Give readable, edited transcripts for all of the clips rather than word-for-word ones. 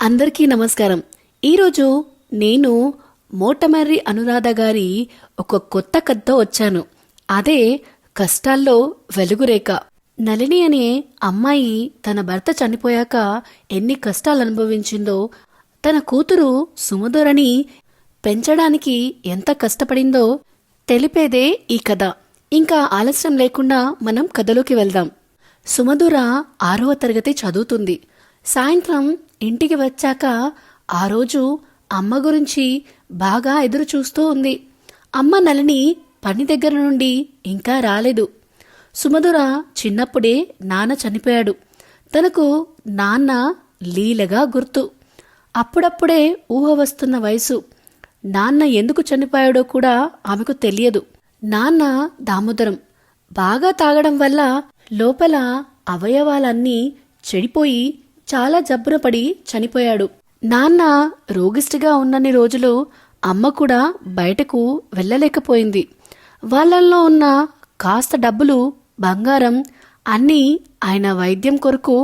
అందరికీ నమస్కారం. ఈరోజు నేను మోటమర్రి అనురాధ గారి ఒక కొత్త కథతో వచ్చాను. అదే కష్టాల్లో వెలుగురేఖ. నళిని అనే అమ్మాయి తన భర్త చనిపోయాక ఎన్ని కష్టాలు అనుభవించిందో, తన కూతురు సుమధురని పెంచడానికి ఎంత కష్టపడిందో తెలిపేదే ఈ కథ. ఇంకా ఆలస్యం లేకుండా మనం కథలోకి వెళ్దాం. సుమధుర 6వ తరగతి చదువుతుంది. సాయంత్రం ఇంటికి వచ్చాక ఆ రోజు అమ్మ గురించి బాగా ఎదురు చూస్తూ ఉంది. అమ్మ నళిని పని దగ్గర నుండి ఇంకా రాలేదు. సుమధుర చిన్నప్పుడే నాన్న చనిపోయాడు. తనకు నాన్న లీలగా గుర్తు. అప్పుడప్పుడే ఊహ వస్తున్న వయసు. నాన్న ఎందుకు చనిపోయాడో కూడా ఆమెకు తెలియదు. నాన్న దామోదరం బాగా తాగడం వల్ల లోపల అవయవాలన్నీ చెడిపోయి చాలా జబ్బున పడి చనిపోయాడు. నాన్న రోగిష్టిగా ఉన్నన్ని రోజులు అమ్మ కూడా బయటకు వెళ్ళలేకపోయింది. వాళ్ళల్లో ఉన్న కాస్త డబ్బులు, బంగారం అన్నీ ఆయన వైద్యం కొరకు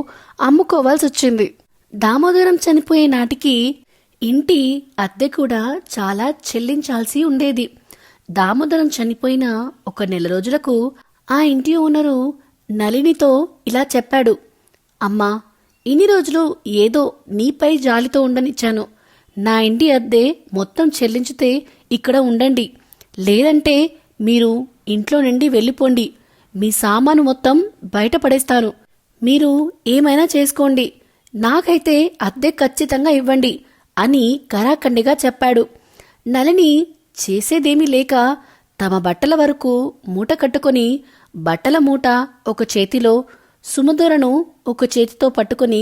అమ్ముకోవాల్సి వచ్చింది. దామోదరం చనిపోయే నాటికి ఇంటి అద్దె కూడా చాలా చెల్లించాల్సి ఉండేది. దామోదరం చనిపోయిన ఒక నెల రోజులకు ఆ ఇంటి ఓనరు నళినితో ఇలా చెప్పాడు. అమ్మా, ఇన్ని రోజులు ఏదో నీపై జాలితో ఉండనిచ్చాను. నా ఇంటి అద్దె మొత్తం చెల్లించితే ఇక్కడ ఉండండి, లేదంటే మీరు ఇంట్లో నుండి వెళ్ళిపోండి. మీ సామాను మొత్తం బయటపడేస్తాను. మీరు ఏమైనా చేసుకోండి, నాకైతే అద్దె ఖచ్చితంగా ఇవ్వండి అని కరాఖండిగా చెప్పాడు. నళిని చేసేదేమీ లేక తమ బట్టల వరకు మూట కట్టుకొని, బట్టల మూట ఒక చేతిలో, సుమధురను ఒక చేతితో పట్టుకుని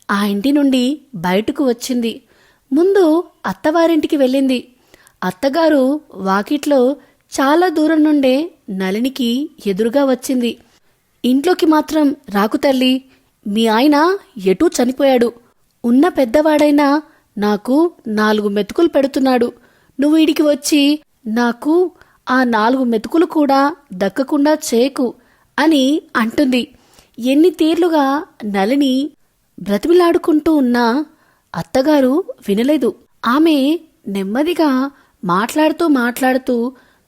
ఆ ఇంటి నుండి బయటకు వచ్చింది. ముందు అత్తవారింటికి వెళ్ళింది. అత్తగారు వాకిట్లో చాలా దూరం నుండే నళినికి ఎదురుగా వచ్చింది. ఇంట్లోకి మాత్రం రాకు తల్లి, మీ ఆయన ఎటూ చనిపోయాడు. ఉన్న పెద్దవాడైనా నాకు 4 మెతుకులు పెడుతున్నాడు. నువ్వు వీడికి వచ్చి నాకు ఆ 4 మెతుకులు కూడా దక్కకుండా చేయకు అని అంటుంది. ఎన్ని తీర్లుగా నళిని బ్రతిమిలాడుకుంటూ ఉన్నా అత్తగారు వినలేదు. ఆమె నెమ్మదిగా మాట్లాడుతూ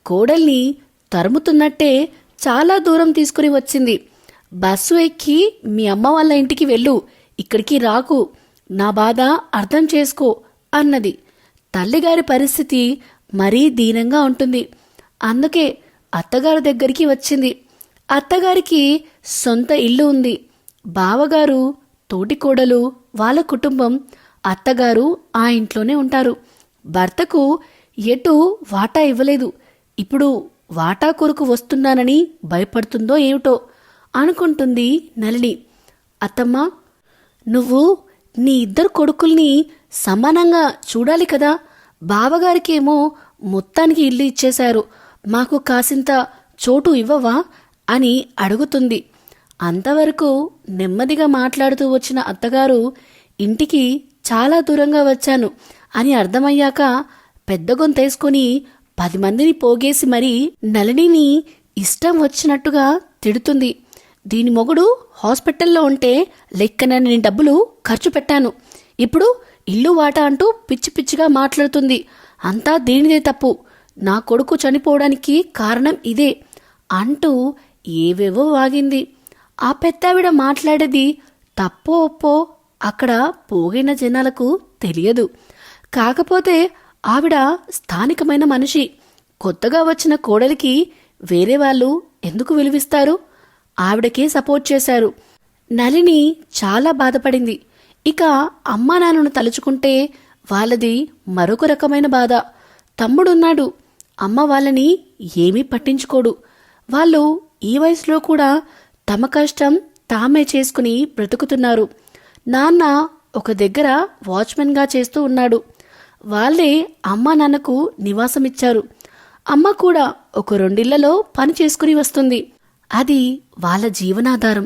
కోడల్ని తరుముతున్నట్టే చాలా దూరం తీసుకుని వచ్చింది. బస్సు ఎక్కి మీ అమ్మ వాళ్ళ ఇంటికి వెళ్ళు, ఇక్కడికి రాకు, నా బాధ అర్థం చేసుకో అన్నది. తల్లిగారి పరిస్థితి మరీ దీనంగా ఉంటుంది. అందుకే అత్తగారి దగ్గరికి వచ్చింది. అత్తగారికి సొంత ఇల్లు ఉంది. బావగారు, తోటికోడలు, వాళ్ళ కుటుంబం, అత్తగారు ఆ ఇంట్లోనే ఉంటారు. భర్తకు ఎటూ వాటా ఇవ్వలేదు. ఇప్పుడు వాటా కొరకు వస్తున్నానని భయపడుతుందో ఏమిటో అనుకుంటుంది నళిని. అత్తమ్మా, నువ్వు నీ 2 కొడుకుల్ని సమానంగా చూడాలి కదా. బావగారికేమో మొత్తానికి ఇల్లు ఇచ్చేశారు, మాకు కాసింత చోటు ఇవ్వవా అని అడుగుతుంది. అంతవరకు నెమ్మదిగా మాట్లాడుతూ వచ్చిన అత్తగారు ఇంటికి చాలా దూరంగా వచ్చాను అని అర్థమయ్యాక పెద్ద గొంతేసుకుని 10 మందిని పోగేసి మరీ నళినిని ఇష్టం వచ్చినట్టుగా తిడుతుంది. దీని మొగుడు హాస్పిటల్లో ఉంటే లెక్కనన్ని డబ్బులు ఖర్చు పెట్టాను, ఇప్పుడు ఇల్లు వాటా అంటూ పిచ్చి పిచ్చిగా మాట్లాడుతుంది. అంతా దీనిదే తప్పు, నా కొడుకు చనిపోవడానికి కారణం ఇదే అంటూ ఏవేవో వాగింది. ఆ పెద్దావిడ మాట్లాడేది తప్పో ఒప్పో అక్కడ పోగిన జనాలకు తెలియదు. కాకపోతే ఆవిడ స్థానికమైన మనిషి. కొత్తగా వచ్చిన కోడలికి వేరే వాళ్ళు ఎందుకు విలువిస్తారు? ఆవిడకే సపోర్ట్ చేశారు. నళిని చాలా బాధపడింది. ఇక అమ్మా నాన్నను తలుచుకుంటే వాళ్ళది మరొక రకమైన బాధ. తమ్ముడున్నాడు, అమ్మ వాళ్ళని ఏమీ పట్టించుకోడు. వాళ్ళు ఈ వయసులో కూడా తమ కష్టం తామే చేసుకుని బ్రతుకుతున్నారు. నాన్న ఒక దగ్గర వాచ్మెన్గా చేస్తూ ఉన్నాడు. వాళ్ళే అమ్మా నాన్నకు నివాసమిచ్చారు. అమ్మ కూడా ఒక 2 ఇళ్లలో పని చేసుకుని వస్తుంది. అది వాళ్ళ జీవనాధారం.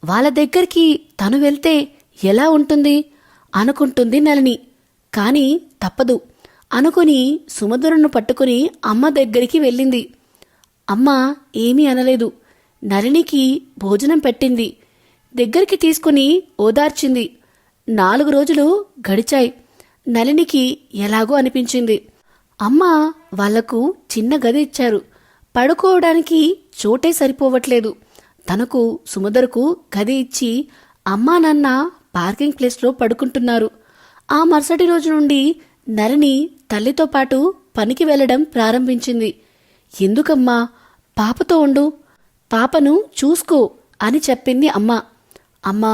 వాళ్ళ దగ్గరికి తను వెళ్తే ఎలా ఉంటుంది అనుకుంటుంది నళిని. కాని తప్పదు అనుకుని సుమధురను పట్టుకుని అమ్మ దగ్గరికి వెళ్ళింది. అమ్మ ఏమీ అనలేదు. నళినికి భోజనం పెట్టింది. దగ్గరికి తీసుకుని ఓదార్చింది. 4 రోజులు గడిచాయి. నళినికి ఎలాగో అనిపించింది. అమ్మ వాళ్లకు చిన్న గది ఇచ్చారు. పడుకోవడానికి చోటే సరిపోవట్లేదు. తనకు సుమధురకు గది ఇచ్చి అమ్మా నాన్న పార్కింగ్ ప్లేస్లో పడుకుంటున్నారు. ఆ మరుసటి రోజు నుండి నళిని తల్లితో పాటు పనికి వెళ్లడం ప్రారంభించింది. ఎందుకమ్మా, పాపతో ఉండు, పాపను చూసుకో అని చెప్పింది అమ్మ. అమ్మా,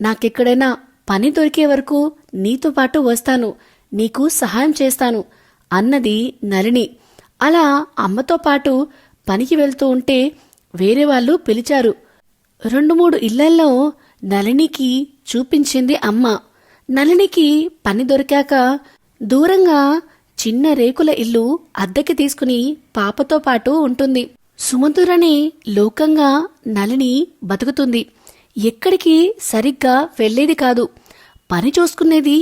నాకెక్కడైనా పని దొరికే వరకు నీతో పాటు వస్తాను, నీకు సహాయం చేస్తాను అన్నది నళిని. అలా అమ్మతో పాటు పనికి వెళ్తూ ఉంటే వేరే వాళ్ళు పిలిచారు. 2-3 ఇళ్లల్లో నళినికి చూపించింది అమ్మ. నళినికి పని దొరికాక దూరంగా చిన్న రేకుల ఇల్లు అద్దెకి తీసుకుని పాపతో పాటు ఉంటుంది. సుమధురనే లోకంగా నళిని బతుకుతుంది. ఎక్కడికి సరిగ్గా వెళ్లేది కాదు. పని చూసుకునేది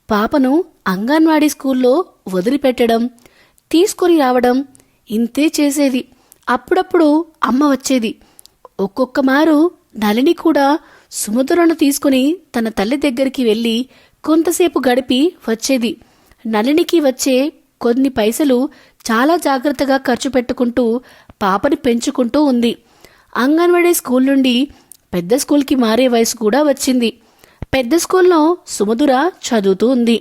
పాపను అంగన్వాడీ స్కూల్లో వదిలిపెట్టడం, తీసుకొని రావడం, ఇంతే చేసేది. అప్పుడప్పుడు అమ్మ వచ్చేది. ఒక్కొక్క మారు నళిని కూడా సుమధురను తీసుకుని తన తల్లి దగ్గరికి వెళ్లి కొంతసేపు గడిపి వచ్చేది. నళినికి వచ్చే కొన్ని పైసలు చాలా జాగ్రత్తగా ఖర్చు పెట్టుకుంటూ పాపని పెంచుకుంటూ ఉంది. అంగన్వాడీ స్కూల్ నుండి పెద్ద స్కూల్కి మారే వయసు కూడా వచ్చింది. పెద్ద స్కూల్లో సుమధుర చదువుతూ ఉంది.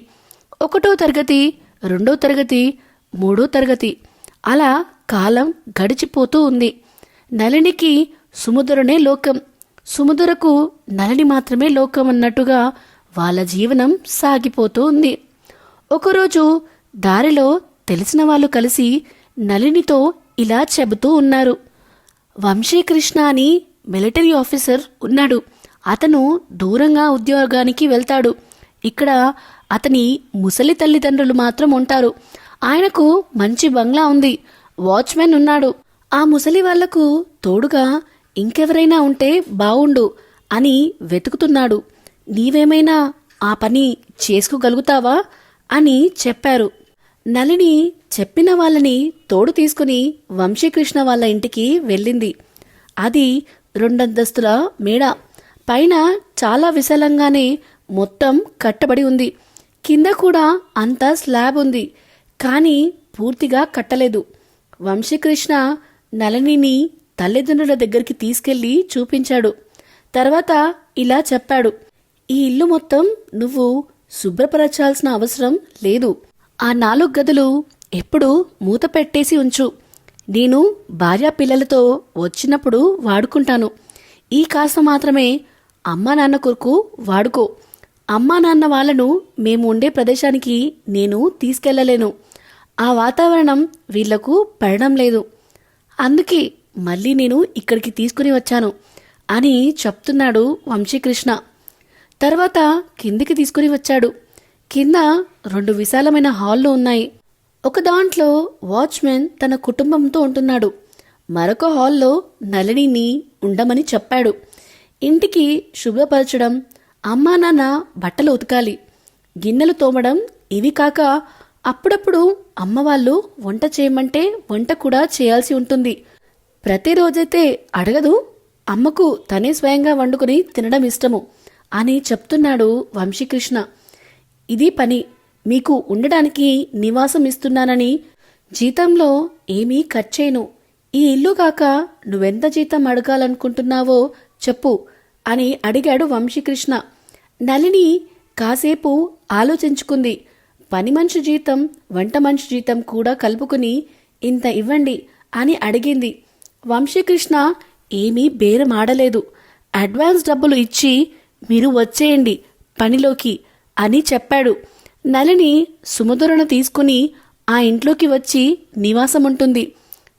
1వ తరగతి, 2వ తరగతి, 3వ తరగతి అలా కాలం గడిచిపోతూ ఉంది. నళినికి సుమధురనే లోకం, సుమధురకు నళిని మాత్రమే లోకం అన్నట్టుగా వాళ్ళ జీవనం సాగిపోతూ ఉంది. ఒకరోజు దారిలో తెలిసిన వాళ్ళు కలిసి నళినితో ఇలా చెబుతూ ఉన్నారు. వంశీకృష్ణ అని మిలిటరీ ఆఫీసర్ ఉన్నాడు. అతను దూరంగా ఉద్యోగానికి వెళ్తాడు. ఇక్కడ అతని ముసలి తల్లిదండ్రులు మాత్రం ఉంటారు. ఆయనకు మంచి బంగ్లా ఉంది. వాచ్మెన్ ఉన్నాడు. ఆ ముసలి వాళ్లకు తోడుగా ఇంకెవరైనా ఉంటే బావుండు అని వెతుకుతున్నాడు. నీవేమైనా ఆ పని చేసుకోగలుగుతావా అని చెప్పారు. నళిని చెప్పిన వాళ్ళని తోడు తీసుకుని వంశీకృష్ణ వాళ్ళ ఇంటికి వెళ్ళింది. అది 2 అంతస్తుల మేడ. పైన చాలా విశాలంగానే మొత్తం కట్టబడి ఉంది. కింద కూడా అంతా స్లాబ్ ఉంది, కానీ పూర్తిగా కట్టలేదు. వంశీకృష్ణ నళినిని తల్లిదండ్రుల దగ్గరికి తీసుకెళ్లి చూపించాడు. తర్వాత ఇలా చెప్పాడు. ఈ ఇల్లు మొత్తం నువ్వు శుభ్రపరచాల్సిన అవసరం లేదు. ఆ 4 గదులు ఎప్పుడూ మూత పెట్టేసి ఉంచు. నేను భార్యా పిల్లలతో వచ్చినప్పుడు వాడుకుంటాను. ఈ కాస్త మాత్రమే అమ్మా నాన్న కొరకు వాడుకో. అమ్మా నాన్న వాళ్ళను మేము ఉండే ప్రదేశానికి నేను తీసుకెళ్లలేను. ఆ వాతావరణం వీళ్లకు పడడం లేదు. అందుకే మళ్ళీ నేను ఇక్కడికి తీసుకుని వచ్చాను అని చెప్తున్నాడు వంశీకృష్ణ. తర్వాత కిందికి తీసుకుని వచ్చాడు. కింద 2 విశాలమైన హాల్లు ఉన్నాయి. ఒక దాంట్లో వాచ్మెన్ తన కుటుంబంతో ఉంటున్నాడు. మరొక హాల్లో నళినిని ఉండమని చెప్పాడు. ఇంటికి శుభ్రపరచడం, అమ్మా నాన్న బట్టలు ఉతకాలి, గిన్నెలు తోమడం, ఇవి కాక అప్పుడప్పుడు అమ్మవాళ్ళు వంట చేయమంటే వంట కూడా చేయాల్సి ఉంటుంది. ప్రతిరోజైతే అడగదు. అమ్మకు తనే స్వయంగా వండుకుని తినడం ఇష్టము అని చెప్తున్నాడు వంశీకృష్ణ. ఇది పని. మీకు ఉండడానికి నివాసం ఇస్తున్నానని జీతంలో ఏమీ కట్ చేయను. ఈ ఇల్లు కాక నువ్వెంత జీతం అడగాలనుకుంటున్నావో చెప్పు అని అడిగాడు వంశీకృష్ణ. నళిని కాసేపు ఆలోచించుకుంది. పని మనిషి జీతం, వంట మనిషి జీతం కూడా కలుపుకుని ఇంత ఇవ్వండి అని అడిగింది. వంశీకృష్ణ ఏమీ బేరమాడలేదు. అడ్వాన్స్ డబ్బులు ఇచ్చి మీరు వచ్చేయండి పనిలోకి అని చెప్పాడు. నళిని సుమధురను తీసుకుని ఆ ఇంట్లోకి వచ్చి నివాసముంటుంది.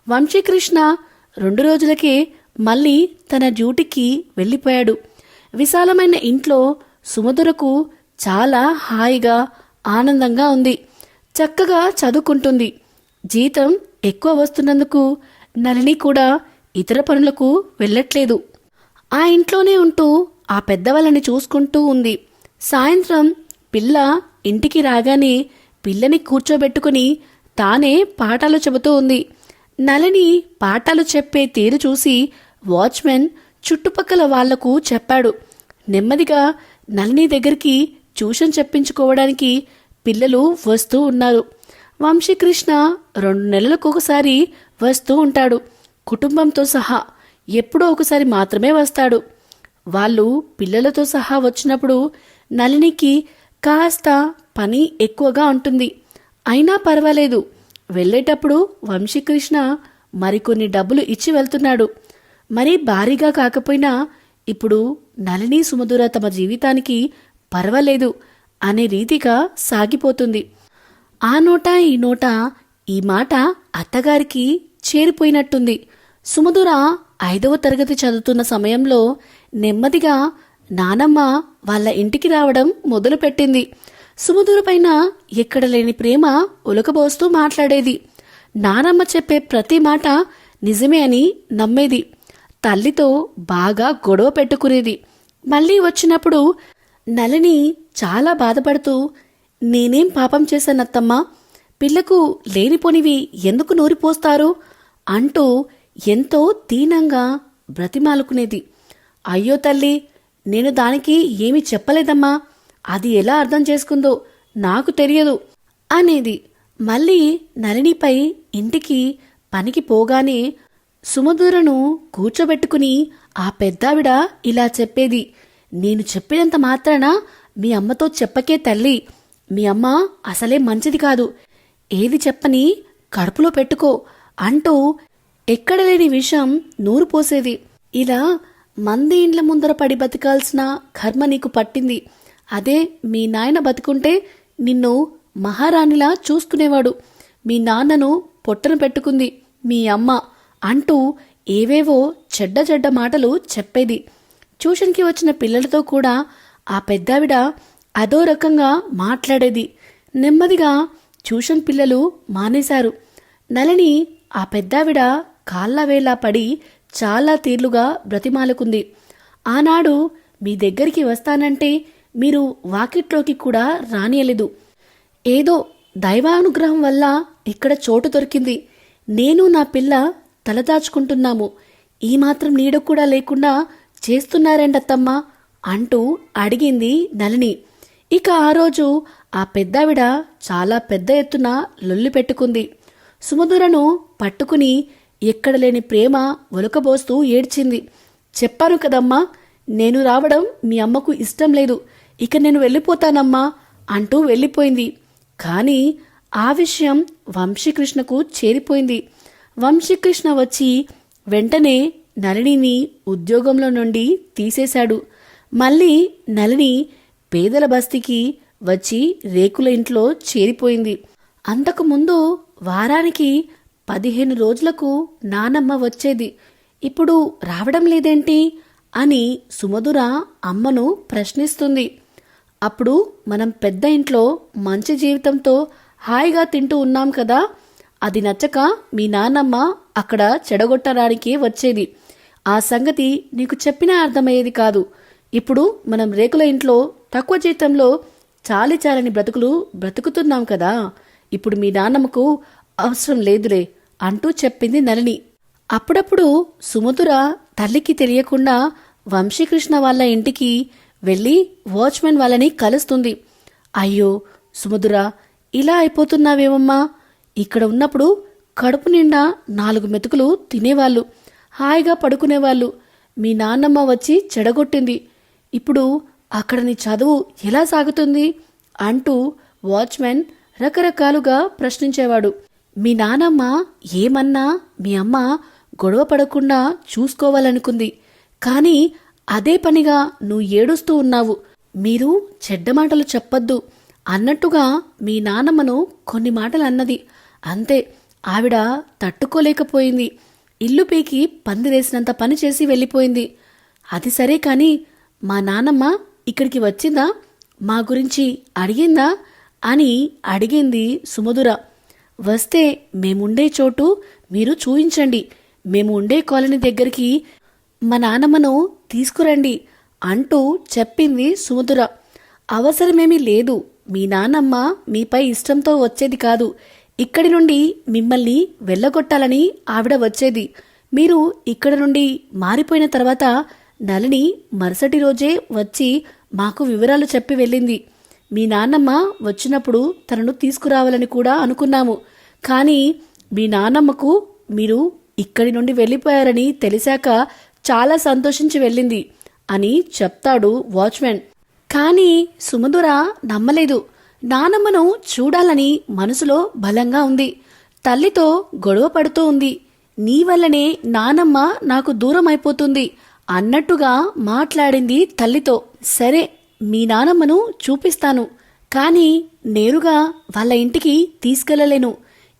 వంశీకృష్ణ 2 రోజులకే మళ్ళీ తన డ్యూటీకి వెళ్ళిపోయాడు. విశాలమైన ఇంట్లో సుమధురకు చాలా హాయిగా, ఆనందంగా ఉంది. చక్కగా చదువుకుంటుంది. జీతం ఎక్కువ వస్తున్నందుకు నళిని కూడా ఇతర పనులకు వెళ్ళట్లేదు. ఆ ఇంట్లోనే ఉంటూ ఆ పెద్దవాళ్ళని చూసుకుంటూ ఉంది. సాయంత్రం పిల్ల ఇంటికి రాగానే పిల్లని కూర్చోబెట్టుకుని తానే పాఠాలు చెబుతూ ఉంది. నళిని పాఠాలు చెప్పే తీరు చూసి వాచ్మెన్ చుట్టుపక్కల వాళ్లకు చెప్పాడు. నెమ్మదిగా నళిని దగ్గరికి ట్యూషన్ చెప్పించుకోవడానికి పిల్లలు వస్తూ ఉన్నారు. వంశీకృష్ణ 2 నెలలకొకసారి వస్తూ ఉంటాడు. కుటుంబంతో సహా ఎప్పుడో ఒకసారి మాత్రమే వస్తాడు. వాళ్ళు పిల్లలతో సహా వచ్చినప్పుడు నళినికి కాస్త పని ఎక్కువగా ఉంటుంది. అయినా పర్వాలేదు, వెళ్ళేటప్పుడు వంశీకృష్ణ మరికొన్ని డబ్బులు ఇచ్చి వెళ్తున్నాడు. మరీ భారీగా కాకపోయినా ఇప్పుడు నళిని సుమధుర తమ జీవితానికి పర్వాలేదు అనే రీతిగా సాగిపోతుంది. ఆ నోట ఈ నోట ఈ మాట అత్తగారికి చేరిపోయినట్టుంది. సుమధుర 5వ తరగతి చదువుతున్న సమయంలో నెమ్మదిగా నానమ్మ వాళ్ళ ఇంటికి రావడం మొదలుపెట్టింది. సుమధుర పైన ఎక్కడ లేని ప్రేమ ఉలకబోస్తూ మాట్లాడేది. నానమ్మ చెప్పే ప్రతి మాట నిజమే అని నమ్మేది. తల్లితో బాగా గొడవ పెట్టుకునేది. మళ్ళీ వచ్చినప్పుడు నళిని చాలా బాధపడుతూ, నేనేం పాపం చేశానత్తమ్మా, పిల్లకు లేనిపోనివి ఎందుకు నూరిపోస్తారు అంటూ ఎంతో దీనంగా బ్రతిమాలుకునేది. అయ్యో తల్లి, నేను దానికి ఏమీ చెప్పలేదమ్మా, అది ఎలా అర్థం చేసుకుందో నాకు తెలియదు అనేది. మళ్ళీ నళినిపై ఇంటికి పనికి పోగానే సుమధురను కూర్చోబెట్టుకుని ఆ పెద్దావిడ ఇలా చెప్పేది, నేను చెప్పినంత మాత్రాన మీ అమ్మతో చెప్పకే తల్లి, మీ అమ్మ అసలే మంచిది కాదు, ఏది చెప్పని కడుపులో పెట్టుకో అంటూ ఎక్కడలేని విషం నూరు పోసేది. ఇలా మంది ఇండ్ల ముందర పడి బతకాల్సిన కర్మ నీకు పట్టింది. అదే మీ నాయన బతుకుంటే నిన్ను మహారాణిలా చూసుకునేవాడు. మీ నాన్నను పొట్టను పెట్టుకుంది మీ అమ్మ అంటూ ఏవేవో చెడ్డ చెడ్డ మాటలు చెప్పేది. ట్యూషన్కి వచ్చిన పిల్లలతో కూడా ఆ పెద్దావిడ అదో రకంగా మాట్లాడేది. నెమ్మదిగా ట్యూషన్ పిల్లలు మానేశారు. నళిని ఆ పెద్దావిడ కాళ్ళవేలా పడి చాలా తీర్లుగా బ్రతిమాలుకుంది. ఆనాడు మీ దగ్గరికి వస్తానంటే మీరు వాకిట్లోకి కూడా రానియలేదు. ఏదో దైవానుగ్రహం వల్ల ఇక్కడ చోటు దొరికింది. నేను నా పిల్ల తలదాచుకుంటున్నాము. ఈ మాత్రం నీడ కూడా లేకుండా చేస్తున్నారేంటత్తమ్మా అంటూ అడిగింది నళిని. ఇక ఆ రోజు ఆ పెద్దావిడ చాలా పెద్ద ఎత్తున లొల్లి పెట్టుకుంది. సుమధురను పట్టుకుని ఎక్కడలేని ప్రేమ ఒలకబోస్తూ ఏడ్చింది. చెప్పాను కదమ్మా, నేను రావడం మీ అమ్మకు ఇష్టం లేదు, ఇక నేను వెళ్ళిపోతానమ్మా అంటూ వెళ్ళిపోయింది. కానీ ఆ విషయం వంశీకృష్ణకు చేరిపోయింది. వంశీకృష్ణ వచ్చి వెంటనే నళినిని ఉద్యోగంలో నుండి తీసేశాడు. మళ్ళీ నళిని పేదల బస్తీకి వచ్చి రేకుల ఇంట్లో చేరిపోయింది. అంతకుముందు వారానికి 15 రోజులకు నానమ్మ వచ్చేది. ఇప్పుడు రావడం లేదేంటి అని సుమధుర అమ్మను ప్రశ్నిస్తుంది. అప్పుడు మనం పెద్ద ఇంట్లో మంచి జీవితంతో హాయిగా తింటూ ఉన్నాం కదా, అది నచ్చక మీ నాన్నమ్మ అక్కడ చెడగొట్టడానికి వచ్చేది. ఆ సంగతి నీకు చెప్పినా అర్థమయ్యేది కాదు. ఇప్పుడు మనం రేకుల ఇంట్లో తక్కువ జీతంలో చాలిచాలని బ్రతుకులు బ్రతుకుతున్నాం కదా, ఇప్పుడు మీ నాన్నమ్మకు అవసరం లేదులే అంటూ చెప్పింది నళిని. అప్పుడప్పుడు సుమధుర తల్లికి తెలియకుండా వంశీకృష్ణ వాళ్ళ ఇంటికి వెళ్ళి వాచ్మెన్ వాళ్ళని కలుస్తుంది. అయ్యో సుమధుర, ఇలా అయిపోతున్నావేమమ్మా, ఇక్కడ ఉన్నప్పుడు కడుపు నిండా 4 మెతుకులు తినేవాళ్ళు, హాయిగా పడుకునేవాళ్ళు. మీ నాన్నమ్మ వచ్చి చెడగొట్టింది. ఇప్పుడు అక్కడ నీ చదువు ఎలా సాగుతుంది అంటూ వాచ్మెన్ రకరకాలుగా ప్రశ్నించేవాడు. మీ నానమ్మ ఏమన్నా మీ అమ్మ గొడవ పడకుండా చూసుకోవాలనుకుంది, కానీ అదే పనిగా నువ్వు ఏడుస్తూ ఉన్నావు. మీరు చెడ్డ మాటలు చెప్పొద్దు అన్నట్టుగా మీ నానమ్మను కొన్ని మాటలు అన్నది. అంతే, ఆవిడ తట్టుకోలేకపోయింది. ఇల్లు పీకి పందిరేసినంత పని చేసి వెళ్ళిపోయింది. అది సరే కాని మా నానమ్మ ఇక్కడికి వచ్చిందా, మా గురించి అడిగిందా అని అడిగింది సుమధుర. వస్తే మేముండే చోటు మీరు చూయించండి, మేము ఉండే కాలనీ దగ్గరికి మా నానమ్మను తీసుకురండి అంటూ చెప్పింది సుమధుర. అవసరమేమీ లేదు, మీ నానమ్మ మీపై ఇష్టంతో వచ్చేది కాదు, ఇక్కడి నుండి మిమ్మల్ని వెళ్ళగొట్టాలని ఆవిడ వచ్చేది. మీరు ఇక్కడ నుండి మారిపోయిన తర్వాత నళిని మరుసటి రోజే వచ్చి మాకు వివరాలు చెప్పి వెళ్ళింది. మీ నాన్నమ్మ వచ్చినప్పుడు తనను తీసుకురావాలని కూడా అనుకున్నాము. కానీ మీ నాన్నమ్మకు మీరు ఇక్కడి నుండి వెళ్ళిపోయారని తెలిసాక చాలా సంతోషించి వెళ్ళింది అని చెప్తాడు వాచ్మెన్. కానీ సుమధుర నమ్మలేదు. నానమ్మను చూడాలని మనసులో బలంగా ఉంది. తల్లితో గొడవ పడుతూ ఉంది. నీ వల్లనే నానమ్మ నాకు దూరం అయిపోతుంది అన్నట్టుగా మాట్లాడింది తల్లితో. సరే, మీ నానమ్మను చూపిస్తాను, కానీ నేరుగా వాళ్ళ ఇంటికి తీసుకెళ్లలేను.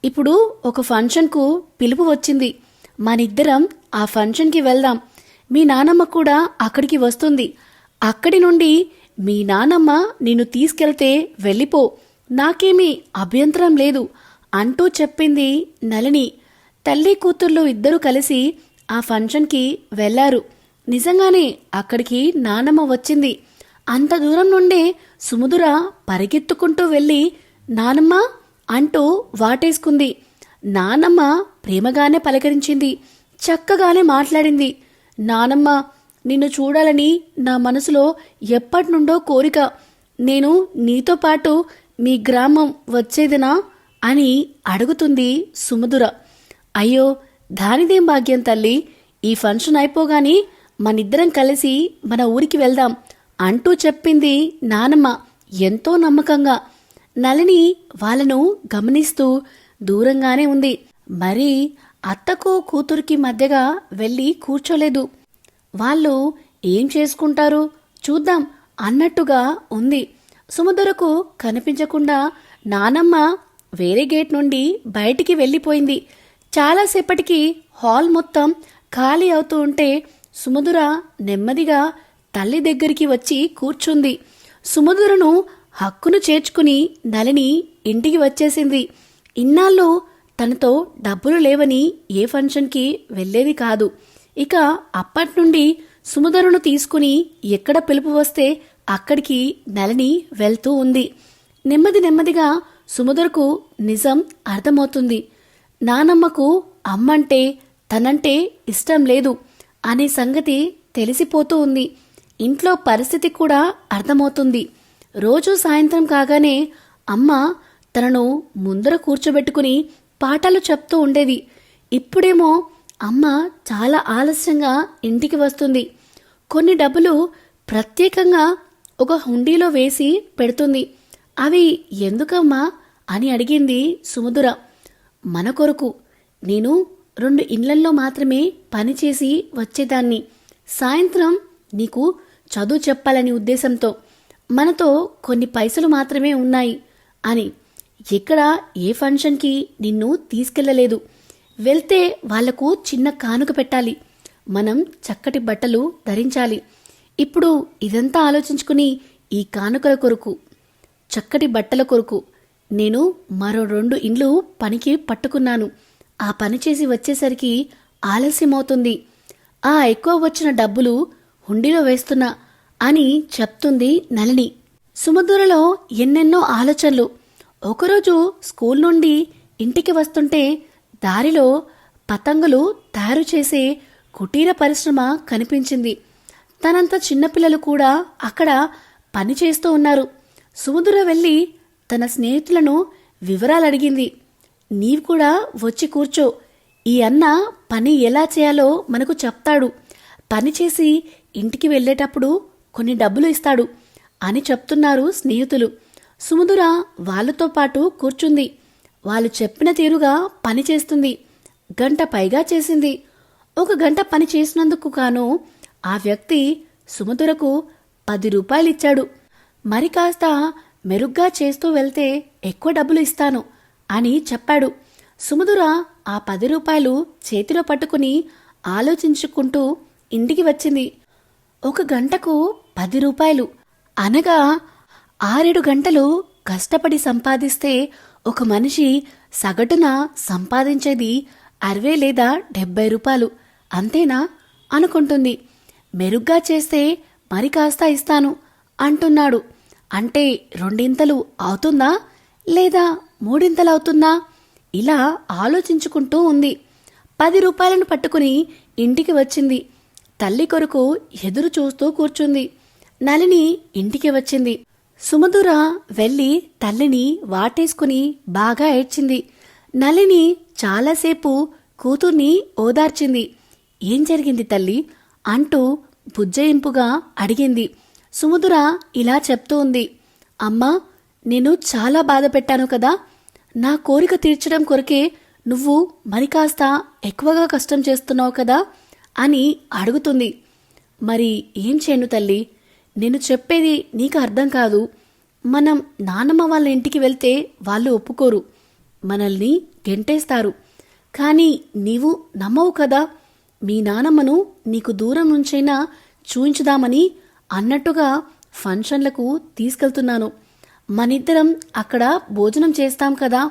ఇప్పుడు ఒక ఫంక్షన్కు పిలుపు వచ్చింది. మనిద్దరం ఆ ఫంక్షన్కి వెళ్దాం. మీ నానమ్మ కూడా అక్కడికి వస్తుంది. అక్కడి నుండి మీ నానమ్మ నిన్ను తీసుకెళ్తే వెళ్ళిపో, నాకేమీ అభ్యంతరం లేదు అంటూ చెప్పింది నళిని. తల్లి కూతుర్లు ఇద్దరూ కలిసి ఆ ఫంక్షన్కి వెళ్లారు. నిజంగానే అక్కడికి నానమ్మ వచ్చింది. అంత దూరం నుండే సుమధుర పరిగెత్తుకుంటూ వెళ్ళి నానమ్మ అంటూ వాటేసుకుంది. నానమ్మ ప్రేమగానే పలకరించింది, చక్కగానే మాట్లాడింది. నానమ్మ, నిన్ను చూడాలని నా మనసులో ఎప్పటినుండో కోరిక. నేను నీతో పాటు మీ గ్రామం వచ్చేదినా అని అడుగుతుంది సుమధుర. అయ్యో, దానిదేం భాగ్యం తల్లి, ఈ ఫంక్షన్ అయిపోగాని మనిద్దరం కలిసి మన ఊరికి వెళ్దాం అంటూ చెప్పింది నానమ్మ ఎంతో నమ్మకంగా. నళిని వాళ్ళను గమనిస్తూ దూరంగానే ఉంది. మరి అత్తకు కూతురికి మధ్యగా వెళ్ళి కూర్చోలేదు. వాళ్ళు ఏం చేసుకుంటారు చూద్దాం అన్నట్టుగా ఉంది. సుమధురకు కనిపించకుండా నానమ్మ వేరే గేట్ నుండి బయటికి వెళ్ళిపోయింది. చాలాసేపటికి హాల్ మొత్తం ఖాళీ అవుతూ ఉంటే సుమధుర నెమ్మదిగా తల్లి దగ్గరికి వచ్చి కూర్చుంది. సుమధురను హక్కును చేర్చుకుని నళిని ఇంటికి వచ్చేసింది. ఇన్నాళ్ళు తనతో డబ్బులు లేవని ఏ ఫంక్షన్కి వెళ్ళేది కాదు. ఇక అప్పట్నుండి సుమధురను తీసుకుని ఎక్కడ పిలుపు వస్తే అక్కడికి నళిని వెళ్తూ ఉంది. నెమ్మదిగా సుమధురకు నిజం అర్థమవుతుంది. నానమ్మకు అమ్మంటే తనంటే ఇష్టం లేదు అనే సంగతి తెలిసిపోతూ ఉంది. ఇంట్లో పరిస్థితి కూడా అర్థమవుతుంది. రోజూ సాయంత్రం కాగానే అమ్మ తనను ముందర కూర్చోబెట్టుకుని పాఠాలు చెప్తూ ఉండేది. ఇప్పుడేమో అమ్మ చాలా ఆలస్యంగా ఇంటికి వస్తుంది. కొన్ని డబ్బులు ప్రత్యేకంగా ఒక హుండీలో వేసి పెడుతుంది. అవి ఎందుకమ్మా అని అడిగింది సుమధుర. మన కొరకు. నేను 2 ఇండ్లల్లో మాత్రమే పనిచేసి వచ్చేదాన్ని. సాయంత్రం నీకు చదువు చెప్పాలని ఉద్దేశంతో మనతో కొన్ని పైసలు మాత్రమే ఉన్నాయి అని. ఎక్కడ ఏ ఫంక్షన్కి నిన్ను తీసుకెళ్లలేదు. వెళ్తే వాళ్లకు చిన్న కానుక పెట్టాలి. మనం చక్కటి బట్టలు ధరించాలి. ఇప్పుడు ఇదంతా ఆలోచించుకుని ఈ కానుకల కొరకు, చక్కటి బట్టల కొరకు నేను మరో 2 ఇండ్లు పనికి పట్టుకున్నాను. ఆ పని చేసి వచ్చేసరికి ఆలస్యమవుతుంది. ఆ ఎక్కువ వచ్చిన డబ్బులు హుండీలో వేస్తున్నా అని చెప్తుంది నళిని. సుమధురలో ఎన్నెన్నో ఆలోచనలు. ఒకరోజు స్కూల్ నుండి ఇంటికి వస్తుంటే దారిలో పతంగులు తయారు చేసే కుటీర పరిశ్రమ కనిపించింది. తనంత చిన్నపిల్లలు కూడా అక్కడ పని చేస్తూ ఉన్నారు. సుమధుర వెళ్ళి తన స్నేహితులను వివరాలు అడిగింది. నీవు కూడా వచ్చి కూర్చో, ఈ అన్న పని ఎలా చేయాలో మనకు చెప్తాడు. పని చేసి ఇంటికి వెళ్ళేటప్పుడు కొన్ని డబ్బులు ఇస్తాడు అని చెప్తున్నారు స్నేహితులు. సుమధుర వాళ్ళతో పాటు కూర్చుంది. వాళ్ళు చెప్పిన తీరుగా పని చేస్తుంది. 1 గంట పైగా చేసింది. 1 గంట పని చేసినందుకు గాను ఆ వ్యక్తి సుమధురకు 10 రూపాయలు ఇచ్చాడు. మరి కాస్త మెరుగ్గా చేస్తూ వెళ్తే ఎక్కువ డబ్బులు ఇస్తాను అని చెప్పాడు. సుమధుర ఆ 10 రూపాయలు చేతిలో పట్టుకుని ఆలోచించుకుంటూ ఇంటికి వచ్చింది. 1 గంటకు 10 రూపాయలు అనగా 6-7 గంటలు కష్టపడి సంపాదిస్తే ఒక మనిషి సగటున సంపాదించేది 60 లేదా 70 రూపాయలు అంతేనా అనుకుంటుంది. మెరుగ్గా చేస్తే మరి కాస్త ఇస్తాను అంటున్నాడు. అంటే 2 అవుతుందా లేదా 3 అవుతుందా? ఇలా ఆలోచించుకుంటూ ఉంది. 10 రూపాయలను పట్టుకుని ఇంటికి వచ్చింది. తల్లి కొరకు ఎదురు చూస్తూ కూర్చుంది. నళిని ఇంటికి వచ్చింది. సుమధుర వెళ్ళి తల్లిని వాటేసుకుని బాగా ఏడ్చింది. నళిని చాలాసేపు కూతుర్ని ఓదార్చింది. ఏం జరిగింది తల్లి అంటూ బుజ్జయింపుగా అడిగింది. సుమధుర ఇలా చెప్తూ ఉంది. అమ్మా, నేను చాలా బాధ పెట్టాను కదా, నా కోరిక తీర్చడం కొరకే నువ్వు మరి కాస్త ఎక్కువగా కష్టం చేస్తున్నావు కదా అని అడుగుతుంది. మరి ఏం చేయను తల్లి, నేను చెప్పేది నీకు అర్థం కాదు. మనం నానమ్మ వాళ్ళ ఇంటికి వెళ్తే వాళ్ళు ఒప్పుకోరు, మనల్ని గెంటేస్తారు. కానీ నీవు నమ్మవు కదా, మీ నానమ్మను నీకు దూరం నుంచైనా చూయించుదామని అన్నట్టుగా ఫంక్షన్లకు తీసుకెళ్తున్నాను. మనిద్దరం అక్కడ భోజనం చేస్తాం కదా,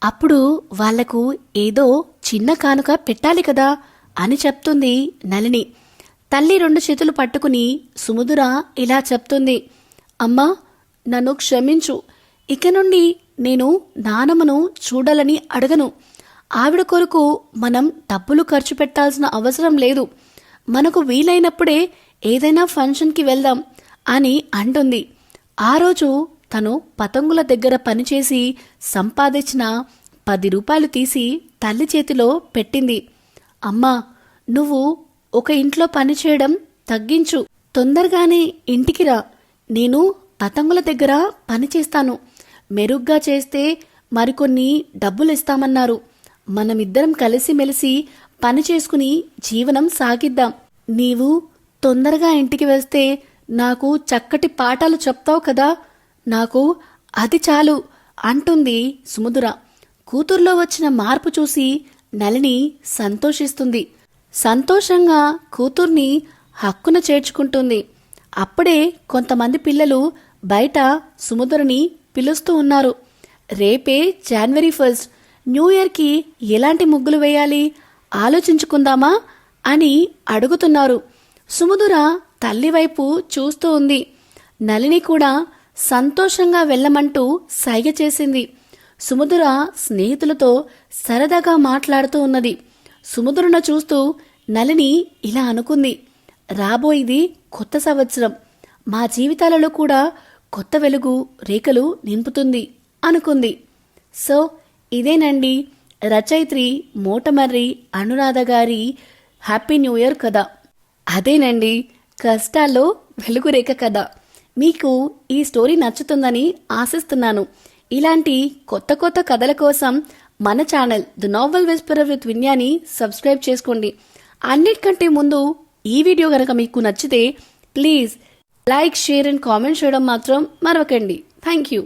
అప్పుడు వాళ్లకు ఏదో చిన్న కానుక పెట్టాలి కదా అని చెప్తుంది నళిని. తల్లి 2 చేతులు పట్టుకుని సుమధుర ఇలా చెప్తుంది. అమ్మా, నన్ను క్షమించు. ఇక నుండి నేను నానమ్మను చూడాలని అడగను. ఆవిడ కొరకు మనం డబ్బులు ఖర్చు పెట్టాల్సిన అవసరం లేదు. మనకు వీలైనప్పుడే ఏదైనా ఫంక్షన్కి వెళ్దాం అని అంటుంది. ఆ రోజు తను పతంగుల దగ్గర పనిచేసి సంపాదించిన 10 రూపాయలు తీసి తల్లి చేతిలో పెట్టింది. అమ్మా, నువ్వు ఒక ఇంట్లో పనిచేయడం తగ్గించు, తొందరగానే ఇంటికి రా. నేను పతంగుల దగ్గర పనిచేస్తాను. మెరుగ్గా చేస్తే మరికొన్ని డబ్బులు ఇస్తామన్నారు. మనమిద్దరం కలిసిమెలిసి పని చేసుకుని జీవనం సాగిద్దాం. నీవు తొందరగా ఇంటికి వస్తే నాకు చక్కటి పాఠాలు చెప్తావు కదా, నాకు అది చాలు అంటుంది సుమధుర. కూతుర్లో వచ్చిన మార్పు చూసి నళిని సంతోషిస్తుంది. సంతోషంగా కూతుర్ని హక్కున చేర్చుకుంటుంది. అప్పుడే కొంతమంది పిల్లలు బయట సుమధురని పిలుస్తూ ఉన్నారు. రేపే జనవరి 1 న్యూ ఇయర్కి ఎలాంటి ముగ్గులు వేయాలి ఆలోచించుకుందామా అని అడుగుతున్నారు. సుమధుర తల్లి వైపు చూస్తూ ఉంది. నళిని కూడా సంతోషంగా వెళ్ళమంటూ సైగ చేసింది. సుమధుర స్నేహితులతో సరదాగా మాట్లాడుతూ ఉన్నది. సుమధురను చూస్తూ నళిని ఇలా అనుకుంది. రాబోయేది కొత్త సంవత్సరం, మా జీవితాలలో కూడా కొత్త వెలుగు రేఖలు నింపుతుంది అనుకుంది. సో ఇదేనండి రచయిత్రి మోటమర్రి అనురాధ గారి హ్యాపీ న్యూ ఇయర్ కథ. అదేనండి కష్టాల్లో వెలుగురేఖ కథ. మీకు ఈ స్టోరీ నచ్చుతుందని ఆశిస్తున్నాను. ఇలాంటి కొత్త కొత్త కథల కోసం మన channel the novel whisperer with విన్యాని సబ్స్క్రైబ్ చేసుకోండి. అన్నిటికంటే ముందు ఈ వీడియో కనుక మీకు నచ్చితే please like, share and comment చేయడం మాత్రం మరవకండి. Thank you.